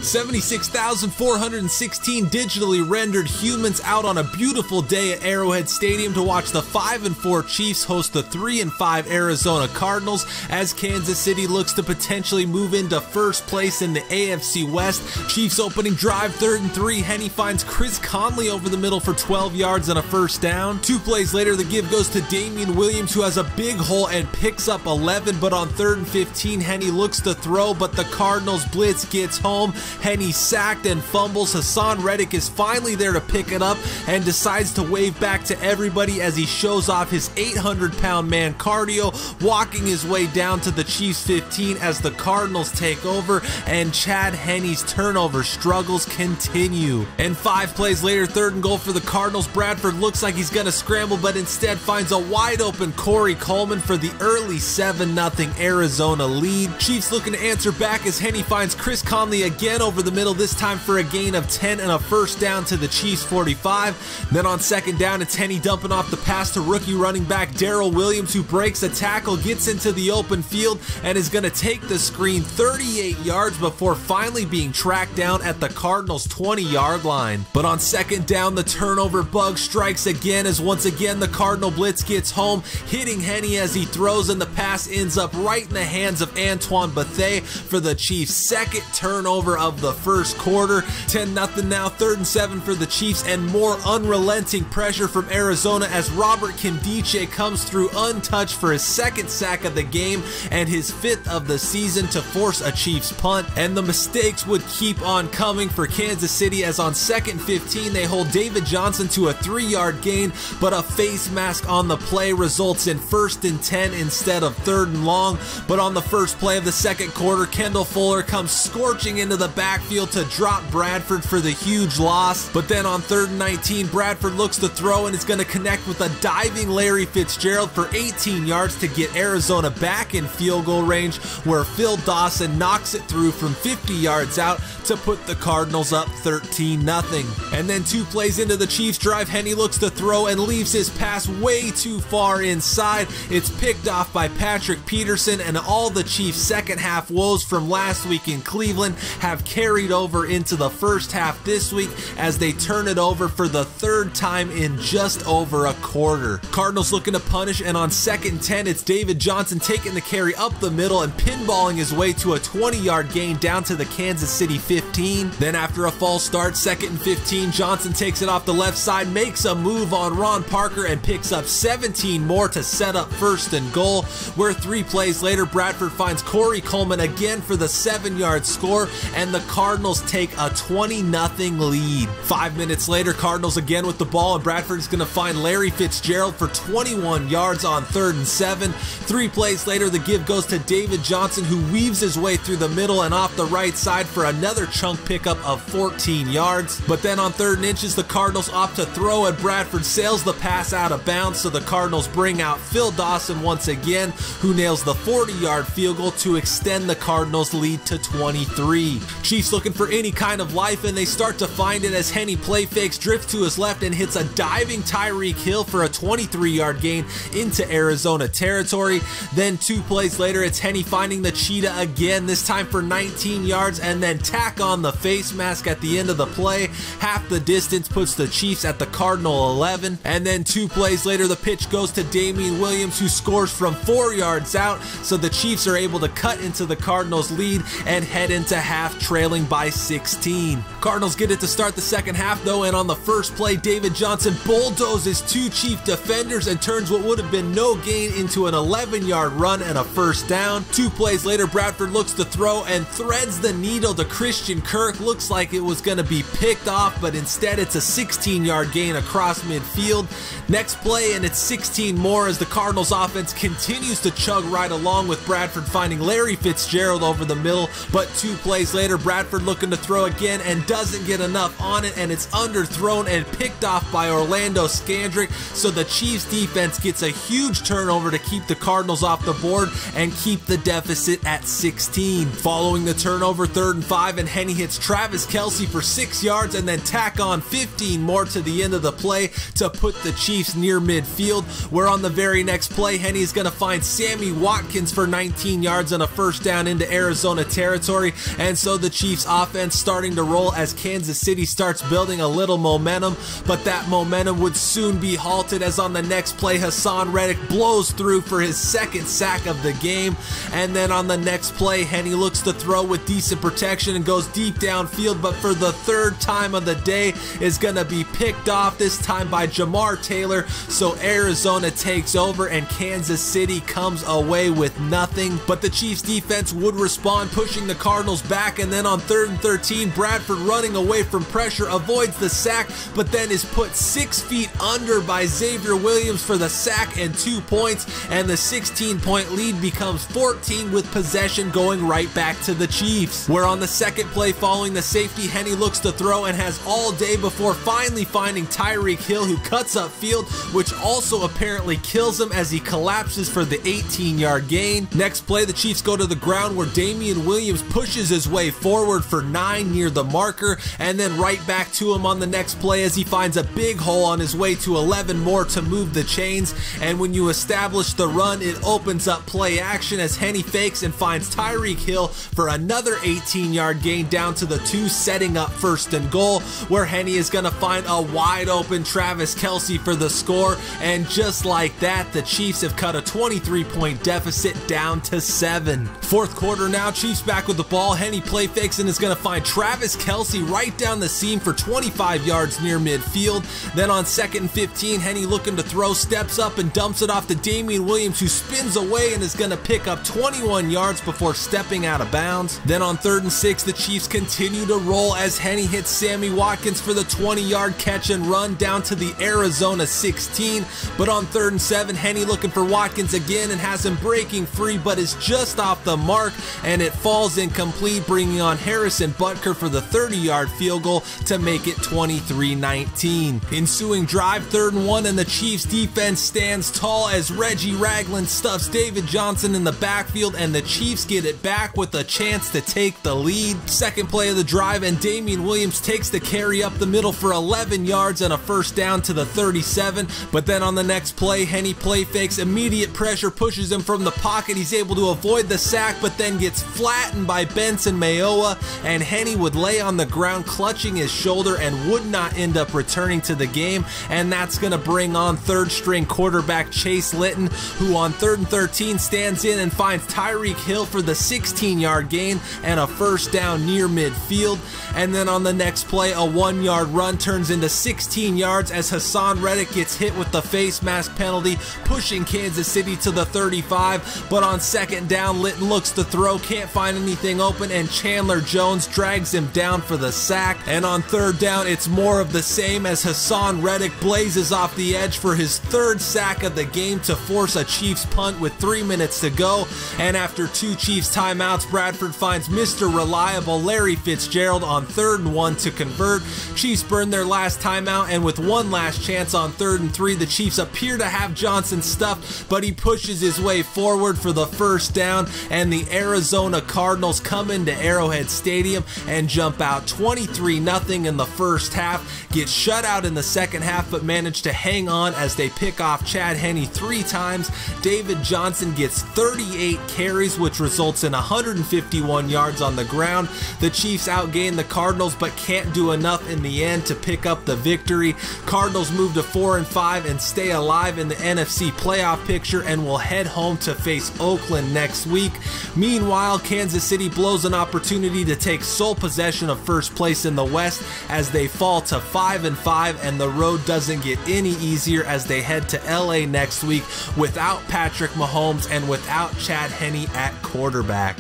76,416 digitally rendered humans out on a beautiful day at Arrowhead Stadium to watch the 5-4 Chiefs host the 3-5 Arizona Cardinals as Kansas City looks to potentially move into first place in the AFC West. Chiefs opening drive, 3rd and 3. Henne finds Chris Conley over the middle for 12 yards and a first down. 2 plays later, the give goes to Damian Williams, who has a big hole and picks up 11, but on 3rd and 15, Henne looks to throw, but the Cardinals blitz gets home. Henne sacked and fumbles. Hassan Reddick is finally there to pick it up and decides to wave back to everybody as he shows off his 800-pound man cardio, walking his way down to the Chiefs 15 as the Cardinals take over, and Chad Henne's turnover struggles continue. And 5 plays later, 3rd and goal for the Cardinals. Bradford looks like he's gonna scramble, but instead finds a wide open Corey Coleman for the early 7-0 Arizona lead. Chiefs looking to answer back as Henne finds Chris Conley again over the middle, this time for a gain of 10 and a first down to the Chiefs 45. Then on 2nd down, it's Henne dumping off the pass to rookie running back Darrell Williams, who breaks a tackle, gets into the open field, and is gonna take the screen 38 yards before finally being tracked down at the Cardinals 20-yard line. But on 2nd down, the turnover bug strikes again as once again the Cardinal blitz gets home, hitting Henne as he throws, and the pass ends up right in the hands of Antoine Bethea for the Chiefs' 2nd turnover of the first quarter. 10-0 now, 3rd and 7 for the Chiefs, and more unrelenting pressure from Arizona as Robert Kimdiche comes through untouched for his 2nd sack of the game and his 5th of the season to force a Chiefs punt. And the mistakes would keep on coming for Kansas City as on 2nd and 15 they hold David Johnson to a 3-yard gain, but a face mask on the play results in 1st and 10 instead of 3rd and long. But on the first play of the 2nd quarter, Kendall Fuller comes scorching into the backfield to drop Bradford for the huge loss. But then on 3rd and 19, Bradford looks to throw and is going to connect with a diving Larry Fitzgerald for 18 yards to get Arizona back in field goal range, where Phil Dawson knocks it through from 50 yards out to put the Cardinals up 13-0. And then 2 plays into the Chiefs drive, Henne looks to throw and leaves his pass way too far inside. It's picked off by Patrick Peterson, and all the Chiefs' second half woes from last week in Cleveland have carried over into the first half this week as they turn it over for the 3rd time in just over a quarter. Cardinals looking to punish, and on 2nd and 10, it's David Johnson taking the carry up the middle and pinballing his way to a 20-yard gain down to the Kansas City 15. Then after a false start, 2nd and 15, Johnson takes it off the left side, makes a move on Ron Parker, and picks up 17 more to set up 1st and goal, where 3 plays later, Bradford finds Corey Coleman again for the 7-yard score, and the Cardinals take a 20-0 lead. 5 minutes later, Cardinals again with the ball, and Bradford is going to find Larry Fitzgerald for 21 yards on 3rd and 7. 3 plays later, the give goes to David Johnson, who weaves his way through the middle and off the right side for another chunk pickup of 14 yards. But then on 3rd and inches, the Cardinals opt to throw, and Bradford sails the pass out of bounds, so the Cardinals bring out Phil Dawson once again, who nails the 40-yard field goal to extend the Cardinals' lead to 23. Chiefs looking for any kind of life, and they start to find it as Henne play fakes, drifts to his left, and hits a diving Tyreek Hill for a 23-yard gain into Arizona territory. Then 2 plays later, it's Henne finding the cheetah again, this time for 19 yards, and then tack on the face mask at the end of the play. Half the distance puts the Chiefs at the Cardinal 11. And then 2 plays later, the pitch goes to Damian Williams, who scores from 4 yards out, so the Chiefs are able to cut into the Cardinals' lead and head into half trailing by 16. Cardinals get it to start the 2nd half though, and on the first play, David Johnson bulldozes 2 Chief defenders and turns what would have been no gain into an 11-yard run and a first down. 2 plays later, Bradford looks to throw and threads the needle to Christian Kirk. Looks like it was going to be picked off, but instead it's a 16-yard gain across midfield. Next play, and it's 16 more as the Cardinals offense continues to chug right along, with Bradford finding Larry Fitzgerald over the middle. But 2 plays later, Bradford looking to throw again and doesn't get enough on it, and it's underthrown and picked off by Orlando Scandrick, so the Chiefs defense gets a huge turnover to keep the Cardinals off the board and keep the deficit at 16. Following the turnover, 3rd and 5, and Henne hits Travis Kelce for 6 yards and then tack on 15 more to the end of the play to put the Chiefs near midfield, where on the very next play, Henne is going to find Sammy Watkins for 19 yards and a first down into Arizona territory, and so the Chiefs offense starting to roll as Kansas City starts building a little momentum, but that momentum would soon be halted as on the next play, Haason Reddick blows through for his second sack of the game. And then on the next play, Henne looks to throw with decent protection and goes deep downfield, but for the third time of the day is going to be picked off, this time by Jamar Taylor. So Arizona takes over and Kansas City comes away with nothing. But the Chiefs defense would respond, pushing the Cardinals back, and then on 3rd and 13, Bradford running away from pressure avoids the sack, but then is put 6 feet under by Xavier Williams for the sack and 2 points, and the 16-point lead becomes 14 with possession going right back to the Chiefs. Where on the second play following the safety, Henne looks to throw and has all day before finally finding Tyreek Hill, who cuts up field, which also apparently kills him as he collapses for the 18-yard gain. Next play, the Chiefs go to the ground where Damian Williams pushes his way forward for 9 near the marker, and then right back to him on the next play as he finds a big hole on his way to 11 more to move the chains. And when you establish the run, it opens up play action as Henne fakes and finds Tyreek Hill for another 18-yard gain down to the 2, setting up 1st and goal, where Henne is going to find a wide open Travis Kelce for the score. And just like that, the Chiefs have cut a 23-point deficit down to 7. Fourth quarter now, Chiefs back with the ball. Henne play fakes and is going to find Travis Kelce right down the seam for 25 yards near midfield. Then on 2nd and 15, Henne looking to throw, steps up and dumps it off to Damian Williams, who spins away and is going to pick up 21 yards before stepping out of bounds. Then on 3rd and 6, the Chiefs continue to roll as Henne hits Sammy Watkins for the 20-yard catch and run down to the Arizona 16. But on 3rd and 7, Henne looking for Watkins again and has him breaking free, but is just off the mark, and it falls incomplete, bringing on Harrison Butker for the 30-yard field goal to make it 23-19. Ensuing drive, 3rd and 1, and the Chiefs defense stands tall as Reggie Ragland stuffs David Johnson in the backfield, and the Chiefs get it back with a chance to take the lead. Second play of the drive, and Damian Williams takes the carry up the middle for 11 yards and a first down to the 37. But then on the next play, Henne play fakes, immediate pressure pushes him from the pocket. He's able to avoid the sack, but then gets flattened by Benson Mayowa, and Henne would lay on the ground clutching his shoulder and would not end up returning to the game. And that's going to bring on 3rd string quarterback Chase Litton, who on 3rd and 13 stands in and finds Tyreek Hill for the 16-yard gain and a first down near midfield. And then on the next play, a 1-yard run turns into 16 yards as Haason Reddick gets hit with the face mask penalty, pushing Kansas City to the 35. But on 2nd down, Litton looks to throw, can't find anything open, and Chandler Jones drags him down for the sack. And on 3rd down, it's more of the same as Haason Reddick blazes off the edge for his 3rd sack of the game to force a Chiefs punt with 3 minutes to go. And after 2 Chiefs timeouts, Bradford finds Mr. Reliable Larry Fitzgerald on 3rd and 1 to convert. Chiefs burn their last timeout, and with one last chance on 3rd and 3, the Chiefs appear to have Johnson stuffed, but he pushes his way forward for the first down, and the Arizona Cardinals come into Arrowhead Stadium and jump out 23-0 in the first half, get shut out in the second half, but manage to hang on as they pick off Chad Henne 3 times. David Johnson gets 38 carries, which results in 151 yards on the ground. The Chiefs outgain the Cardinals, but can't do enough in the end to pick up the victory. Cardinals move to 4-5 and stay alive in the NFC playoff picture and will head home to face Oakland next week. Meanwhile, Kansas City blows an opportunity to take sole possession of first place in the West as they fall to 5-5, and the road doesn't get any easier as they head to LA next week without Patrick Mahomes and without Chad Henne at quarterback.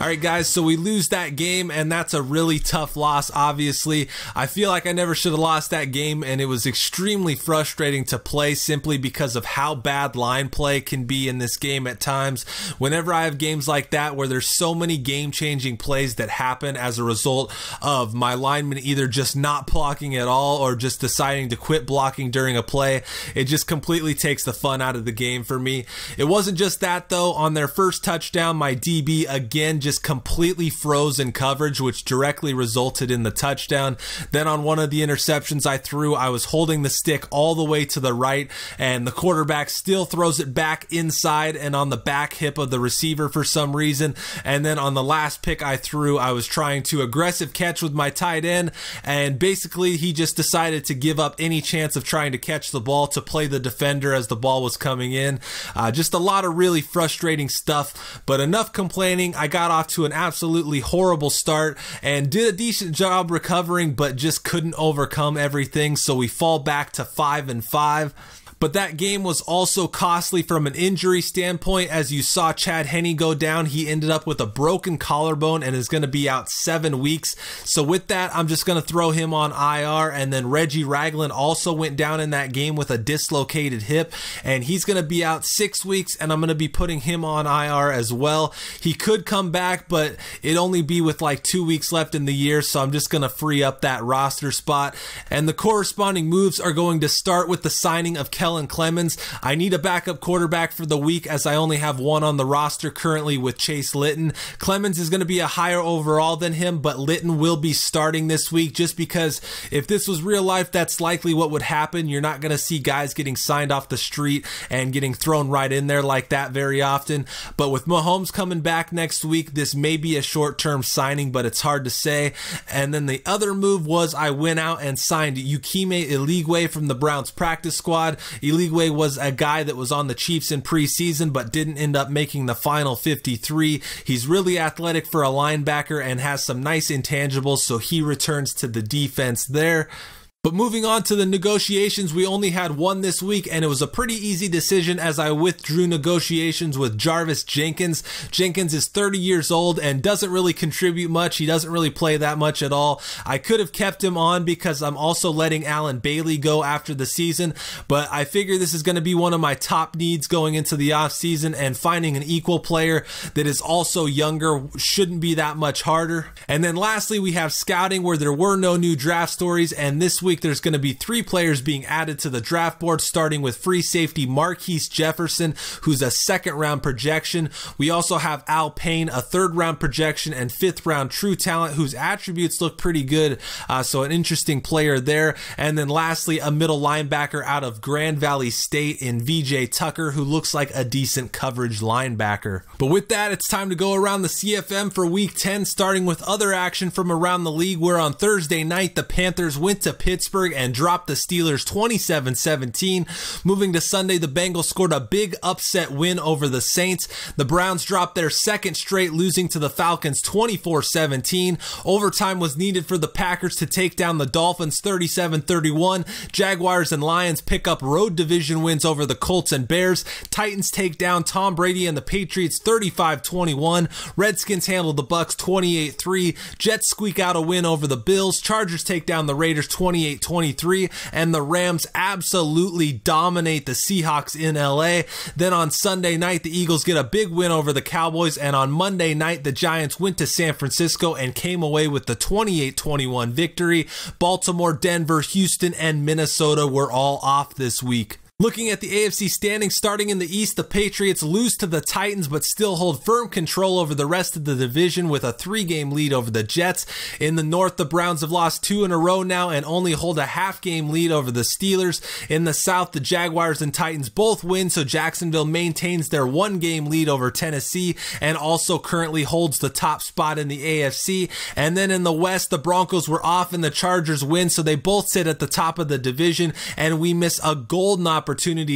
Alright guys, so we lose that game, and that's a really tough loss, obviously. I feel like I never should have lost that game, and it was extremely frustrating to play simply because of how bad line play can be in this game at times. Whenever I have games like that where there's so many game-changing plays that happen as a result of my linemen either just not blocking at all or just deciding to quit blocking during a play, it just completely takes the fun out of the game for me. It wasn't just that though. On their first touchdown, my DB again just completely froze in coverage, which directly resulted in the touchdown. Then on one of the interceptions I threw, I was holding the stick all the way to the right, and the quarterback still throws it back inside and on the back hip of the receiver for some reason. And then on the last pick I threw, I was trying to aggressive catch with my tight end, and basically he just decided to give up any chance of trying to catch the ball to play the defender as the ball was coming in. Just a lot of really frustrating stuff, but enough complaining. I got off to an absolutely horrible start and did a decent job recovering, but just couldn't overcome everything, so we fall back to 5-5. But that game was also costly from an injury standpoint. As you saw Chad Henne go down, he ended up with a broken collarbone and is going to be out 7 weeks. So with that, I'm just going to throw him on IR. And then Reggie Ragland also went down in that game with a dislocated hip, and he's going to be out 6 weeks, and I'm going to be putting him on IR as well. He could come back, but it'd only be with like 2 weeks left in the year, so I'm just going to free up that roster spot. And the corresponding moves are going to start with the signing of Kellen Clemens. I need a backup quarterback for the week, as I only have one on the roster currently with Chase Litton. Clemens is going to be a higher overall than him, but Litton will be starting this week, just because if this was real life, that's likely what would happen. You're not going to see guys getting signed off the street and getting thrown right in there like that very often. But with Mahomes coming back next week, this may be a short-term signing, but it's hard to say. And then the other move was I went out and signed Yukime Eligwe from the Browns practice squad. Eligwe was a guy that was on the Chiefs in preseason but didn't end up making the final 53. He's really athletic for a linebacker and has some nice intangibles, so he returns to the defense there. But moving on to the negotiations, we only had one this week, and it was a pretty easy decision as I withdrew negotiations with Jarvis Jenkins. Jenkins is 30 years old and doesn't really contribute much. He doesn't really play that much at all. I could have kept him on because I'm also letting Alan Bailey go after the season, but I figure this is going to be one of my top needs going into the offseason, and finding an equal player that is also younger shouldn't be that much harder. And then lastly, we have scouting, where there were no new draft stories, and this week there's going to be 3 players being added to the draft board, starting with free safety Marquise Jefferson, who's a 2nd round projection. We also have Al Payne, a 3rd round projection and 5th round true talent, whose attributes look pretty good, so an interesting player there. And then lastly, a middle linebacker out of Grand Valley State in VJ Tucker, who looks like a decent coverage linebacker. But with that, it's time to go around the CFM for week 10, starting with other action from around the league, where on Thursday night the Panthers went to Pittsburgh and dropped the Steelers 27-17. Moving to Sunday, the Bengals scored a big upset win over the Saints. The Browns dropped their 2nd straight, losing to the Falcons 24-17. Overtime was needed for the Packers to take down the Dolphins 37-31. Jaguars and Lions pick up road division wins over the Colts and Bears. Titans take down Tom Brady and the Patriots 35-21. Redskins handle the Bucks 28-3. Jets squeak out a win over the Bills. Chargers take down the Raiders 28-23, and the Rams absolutely dominate the Seahawks in LA. Then on Sunday night, the Eagles get a big win over the Cowboys, and on Monday night, the Giants went to San Francisco and came away with the 28-21 victory. Baltimore, Denver, Houston, and Minnesota were all off this week. Looking at the AFC standings, starting in the East, the Patriots lose to the Titans but still hold firm control over the rest of the division with a 3-game lead over the Jets. In the North, the Browns have lost 2 in a row now and only hold a half-game lead over the Steelers. In the South, the Jaguars and Titans both win, so Jacksonville maintains their 1-game lead over Tennessee and also currently holds the top spot in the AFC. And then in the West, the Broncos were off and the Chargers win, so they both sit at the top of the division, and we miss a golden opportunity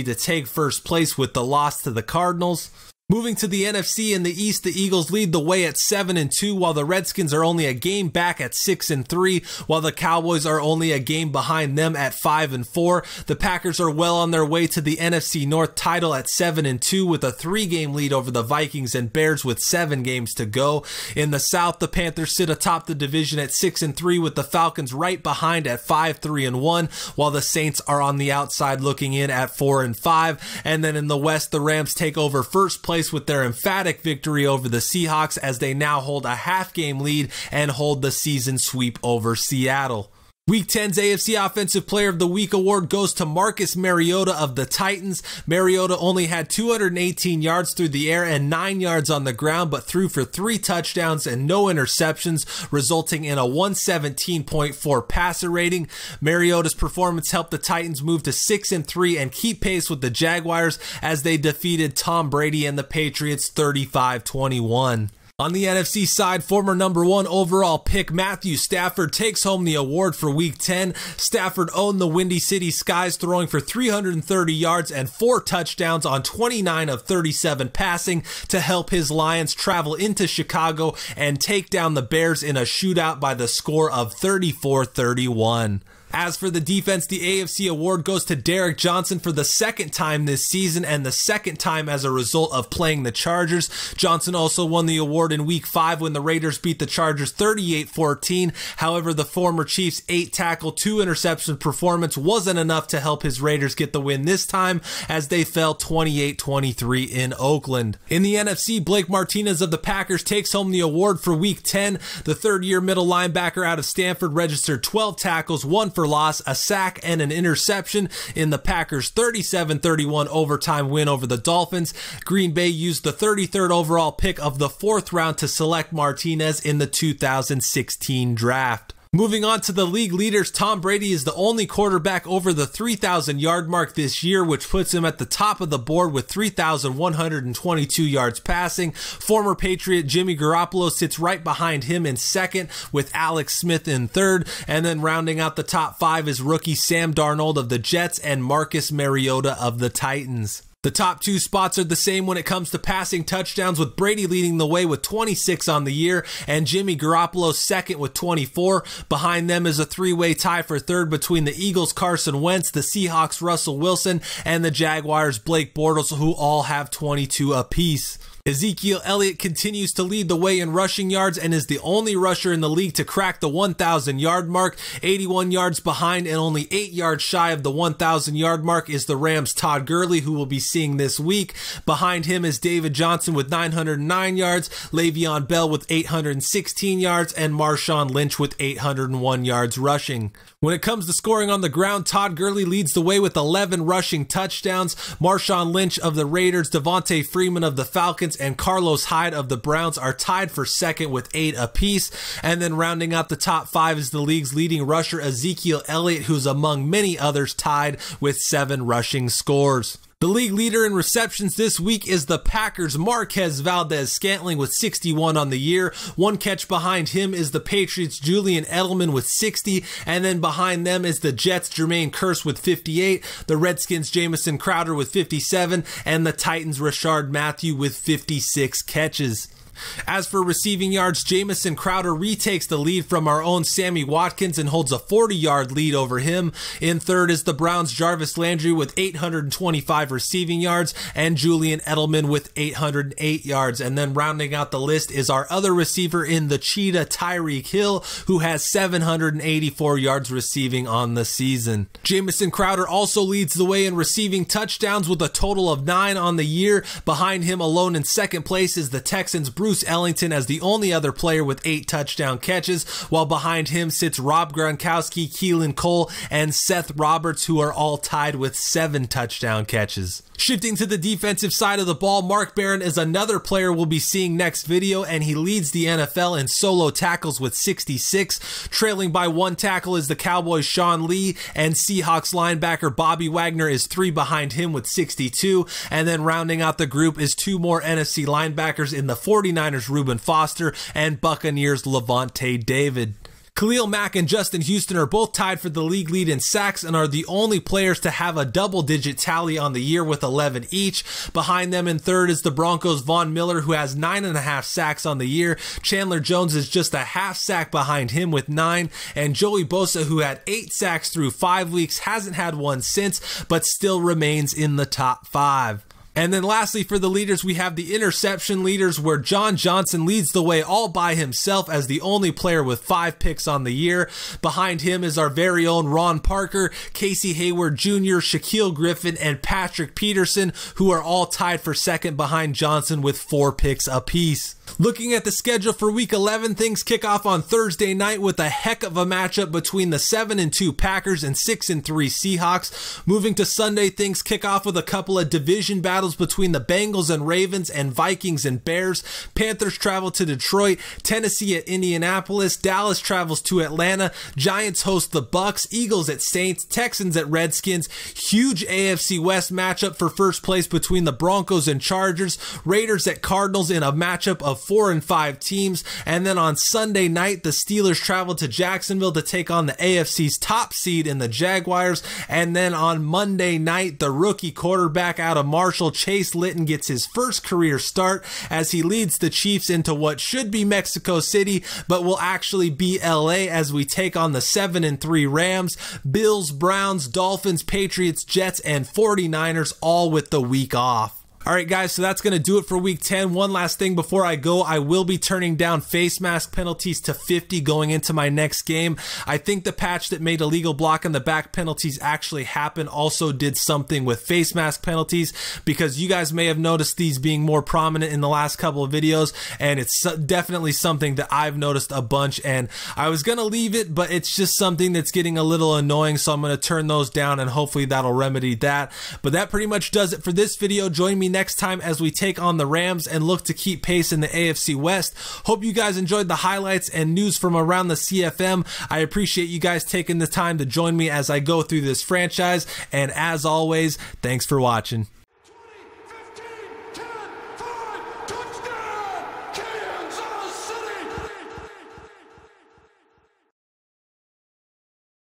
to take first place with the loss to the Cardinals. Moving to the NFC, in the East, the Eagles lead the way at 7-2, while the Redskins are only a game back at 6-3, while the Cowboys are only a game behind them at 5-4. The Packers are well on their way to the NFC North title at 7-2 with a 3-game lead over the Vikings and Bears with 7 games to go. In the South, the Panthers sit atop the division at 6-3 with the Falcons right behind at 5-3-1, while the Saints are on the outside looking in at 4-5. And then in the West, the Rams take over first place with their emphatic victory over the Seahawks, as they now hold a half-game lead and hold the season sweep over Seattle. Week 10's AFC Offensive Player of the Week award goes to Marcus Mariota of the Titans. Mariota only had 218 yards through the air and 9 yards on the ground, but threw for 3 touchdowns and no interceptions, resulting in a 117.4 passer rating. Mariota's performance helped the Titans move to 6-3 and keep pace with the Jaguars as they defeated Tom Brady and the Patriots 35-21. On the NFC side, former #1 overall pick Matthew Stafford takes home the award for Week 10. Stafford owned the Windy City Skies, throwing for 330 yards and 4 touchdowns on 29 of 37 passing to help his Lions travel into Chicago and take down the Bears in a shootout by the score of 34-31. As for the defense, the AFC award goes to Derek Johnson for the 2nd time this season and the 2nd time as a result of playing the Chargers. Johnson also won the award in Week 5 when the Raiders beat the Chargers 38-14. However, the former Chiefs' 8-tackle, 2-interception performance wasn't enough to help his Raiders get the win this time as they fell 28-23 in Oakland. In the NFC, Blake Martinez of the Packers takes home the award for Week 10. The third-year middle linebacker out of Stanford registered 12 tackles, 1 for loss, a sack, and an interception in the Packers' 37-31 overtime win over the Dolphins. Green Bay used the 33rd overall pick of the 4th round to select Martinez in the 2016 draft. Moving on to the league leaders, Tom Brady is the only quarterback over the 3,000-yard mark this year, which puts him at the top of the board with 3,122 yards passing. Former Patriot Jimmy Garoppolo sits right behind him in 2nd, with Alex Smith in 3rd, and then rounding out the top 5 is rookie Sam Darnold of the Jets and Marcus Mariota of the Titans. The top 2 spots are the same when it comes to passing touchdowns, with Brady leading the way with 26 on the year and Jimmy Garoppolo 2nd with 24. Behind them is a 3-way tie for 3rd between the Eagles' Carson Wentz, the Seahawks' Russell Wilson, and the Jaguars' Blake Bortles, who all have 22 apiece. Ezekiel Elliott continues to lead the way in rushing yards and is the only rusher in the league to crack the 1,000-yard mark. 81 yards behind and only 8 yards shy of the 1,000-yard mark is the Rams' Todd Gurley, who we'll be seeing this week. Behind him is David Johnson with 909 yards, Le'Veon Bell with 816 yards, and Marshawn Lynch with 801 yards rushing. When it comes to scoring on the ground, Todd Gurley leads the way with 11 rushing touchdowns. Marshawn Lynch of the Raiders, Devontae Freeman of the Falcons, and Carlos Hyde of the Browns are tied for 2nd with 8 apiece. And then rounding out the top 5 is the league's leading rusher, Ezekiel Elliott, who's among many others tied with 7 rushing scores. The league leader in receptions this week is the Packers' Marquez Valdez-Scantling with 61 on the year. 1 catch behind him is the Patriots' Julian Edelman with 60, and then behind them is the Jets' Jermaine Kearse with 58, the Redskins' Jamison Crowder with 57, and the Titans' Rashard Matthew with 56 catches. As for receiving yards, Jamison Crowder retakes the lead from our own Sammy Watkins and holds a 40-yard lead over him. In 3rd is the Browns' Jarvis Landry with 825 receiving yards and Julian Edelman with 808 yards. And then rounding out the list is our other receiver in the Cheetah, Tyreek Hill, who has 784 yards receiving on the season. Jamison Crowder also leads the way in receiving touchdowns with a total of 9 on the year. Behind him alone in 2nd place is the Texans' Bruce Ellington as the only other player with 8 touchdown catches, while behind him sits Rob Gronkowski, Keelan Cole, and Seth Roberts, who are all tied with 7 touchdown catches. Shifting to the defensive side of the ball, Mark Barron is another player we'll be seeing next video, and he leads the NFL in solo tackles with 66. Trailing by 1 tackle is the Cowboys' Sean Lee, and Seahawks linebacker Bobby Wagner is 3 behind him with 62. And then rounding out the group is 2 more NFC linebackers in the 49ers' Reuben Foster and Buccaneers' Levante David. Khalil Mack and Justin Houston are both tied for the league lead in sacks and are the only players to have a double-digit tally on the year with 11 each. Behind them in 3rd is the Broncos' Von Miller, who has 9.5 sacks on the year. Chandler Jones is just a half sack behind him with 9. And Joey Bosa, who had 8 sacks through 5 weeks, hasn't had one since, but still remains in the top 5. And then lastly, for the leaders, we have the interception leaders, where John Johnson leads the way all by himself as the only player with 5 picks on the year. Behind him is our very own Ron Parker, Casey Hayward Jr., Shaquille Griffin, and Patrick Peterson, who are all tied for 2nd behind Johnson with 4 picks apiece. Looking at the schedule for Week 11, things kick off on Thursday night with a heck of a matchup between the 7-2 Packers and 6-3 Seahawks. Moving to Sunday, things kick off with a couple of division battles between the Bengals and Ravens and Vikings and Bears. Panthers travel to Detroit, Tennessee at Indianapolis, Dallas travels to Atlanta, Giants host the Bucks, Eagles at Saints, Texans at Redskins. Huge AFC West matchup for first place between the Broncos and Chargers, Raiders at Cardinals in a matchup of 4 and 5 teams. And then on Sunday night, the Steelers travel to Jacksonville to take on the AFC's top seed in the Jaguars. And then on Monday night, the rookie quarterback out of Marshall, Chase Litton, gets his first career start as he leads the Chiefs into what should be Mexico City, but will actually be LA as we take on the 7-3 Rams, Bills, Browns, Dolphins, Patriots, Jets, and 49ers, all with the week off. Alright guys, so that's going to do it for Week 10. One last thing before I go, I will be turning down face mask penalties to 50 going into my next game. I think the patch that made illegal block in the back penalties actually happen also did something with face mask penalties, because you guys may have noticed these being more prominent in the last couple of videos, and it's definitely something that I've noticed a bunch, and I was going to leave it, but it's just something that's getting a little annoying, so I'm going to turn those down and hopefully that'll remedy that. But that pretty much does it for this video. Join me next time as we take on the Rams and look to keep pace in the AFC West. Hope you guys enjoyed the highlights and news from around the CFM. I appreciate you guys taking the time to join me as I go through this franchise, and as always, thanks for watching.